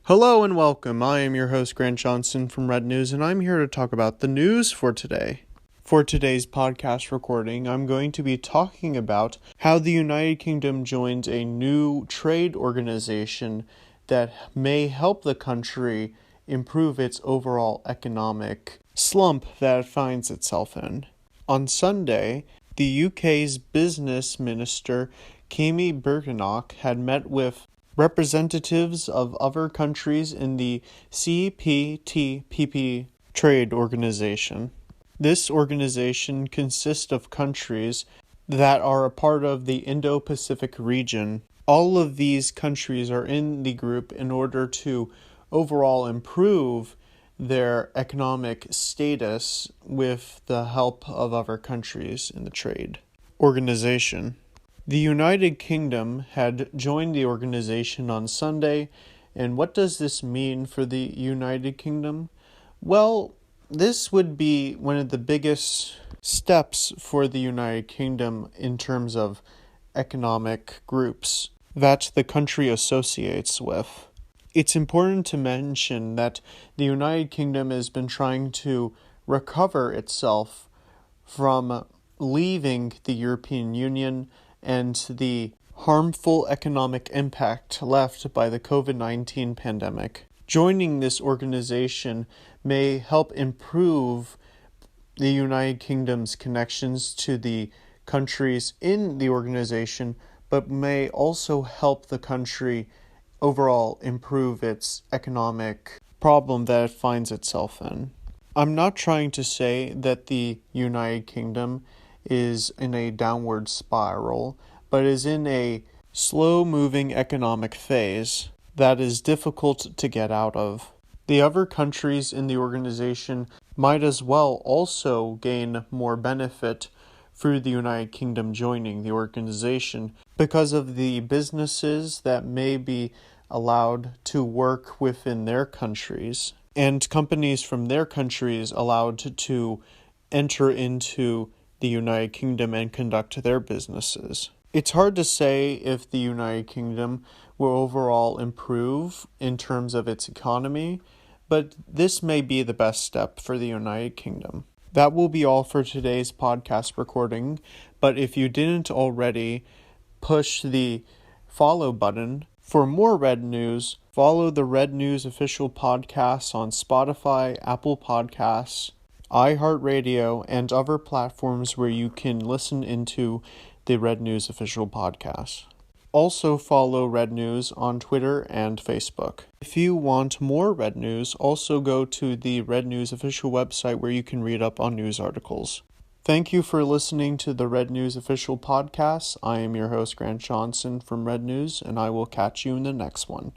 Hello and welcome. I am your host, Grant Johnson from Red News, and I'm here to talk about the news for today. For today's podcast recording, I'm going to be talking about how the United Kingdom joined a new trade organization that may help the country improve its overall economic slump that it finds itself in. On Sunday, the UK's business minister, Kemi Badenoch, had met with representatives of other countries in the CPTPP trade organization. This organization consists of countries that are a part of the Indo-Pacific region. All of these countries are in the group in order to overall improve their economic status with the help of other countries in the trade organization. The United Kingdom had joined the organization on Sunday, and what does this mean for the United Kingdom? Well, this would be one of the biggest steps for the United Kingdom in terms of economic groups that the country associates with. It's important to mention that the United Kingdom has been trying to recover itself from leaving the European Union and the harmful economic impact left by the COVID-19 pandemic. Joining this organization may help improve the United Kingdom's connections to the countries in the organization, but may also help the country overall improve its economic problem that it finds itself in. I'm not trying to say that the United Kingdom is in a downward spiral, but is in a slow-moving economic phase that is difficult to get out of. The other countries in the organization might as well also gain more benefit through the United Kingdom joining the organization because of the businesses that may be allowed to work within their countries and companies from their countries allowed to enter into the United Kingdom and conduct their businesses. It's hard to say if the United Kingdom will overall improve in terms of its economy, but this may be the best step for the United Kingdom. That will be all for today's podcast recording, but if you didn't already, push the follow button. For more Red News, follow the Red News official podcasts on Spotify, Apple Podcasts, iHeartRadio, and other platforms where you can listen into the Red News official podcast. Also follow Red News on Twitter and Facebook. If you want more Red News, also go to the Red News official website where you can read up on news articles. Thank you for listening to the Red News official podcast. I am your host, Grant Johnson from Red News, and I will catch you in the next one.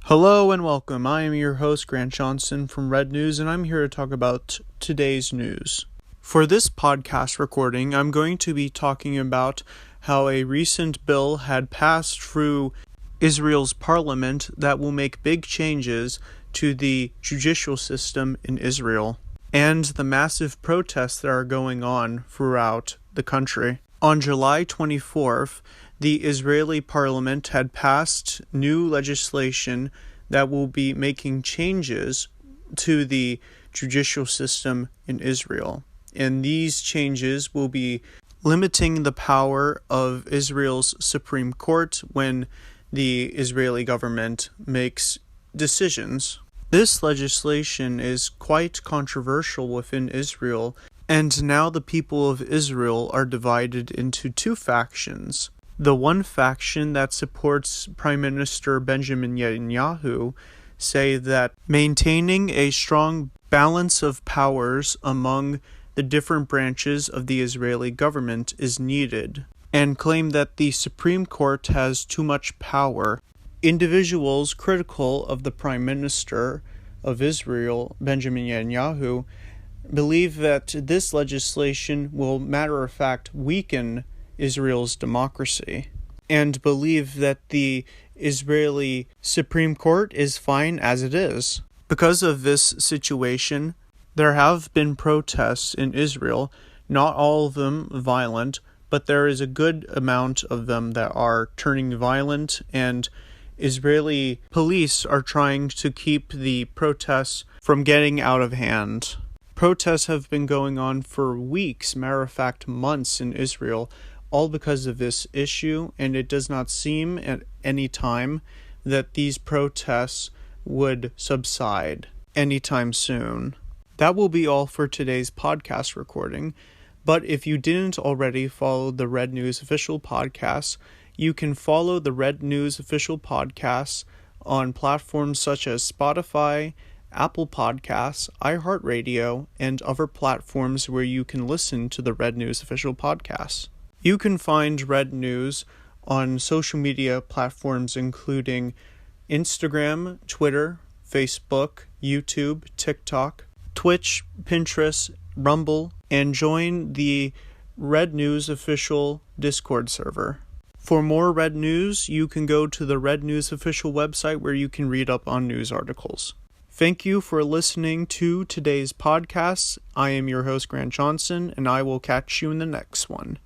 Hello and welcome. I am your host, Grant Johnson from Red News, and I'm here to talk about today's news. For this podcast recording, I'm going to be talking about how a recent bill had passed through Israel's parliament that will make big changes to the judicial system in Israel and the massive protests that are going on throughout the country. On July 24th, the Israeli parliament had passed new legislation that will be making changes to the judicial system in Israel. And these changes will be limiting the power of Israel's Supreme Court when the Israeli government makes decisions. This legislation is quite controversial within Israel, and now the people of Israel are divided into two factions. The one faction that supports Prime Minister Benjamin Netanyahu say that maintaining a strong balance of powers among the different branches of the Israeli government is needed, and claim that the Supreme Court has too much power. Individuals critical of the Prime Minister of Israel, Benjamin Netanyahu, believe that this legislation will, matter of fact, weaken Israel's democracy, and believe that the Israeli Supreme Court is fine as it is. Because of this situation, there have been protests in Israel, not all of them violent, but there is a good amount of them that are turning violent and Israeli police are trying to keep the protests from getting out of hand. Protests have been going on for weeks, matter of fact, months in Israel, all because of this issue, and it does not seem at any time that these protests would subside anytime soon. That will be all for today's podcast recording, but if you didn't already follow the Red News Official Podcast, you can follow the Red News Official Podcasts on platforms such as Spotify, Apple Podcasts, iHeartRadio, and other platforms where you can listen to the Red News Official Podcasts. You can find Red News on social media platforms including Instagram, Twitter, Facebook, YouTube, TikTok, Twitch, Pinterest, Rumble, and join the Red News Official Discord server. For more Red News, you can go to the Red News Official website where you can read up on news articles. Thank you for listening to today's podcast. I am your host, Grant Johnson, and I will catch you in the next one.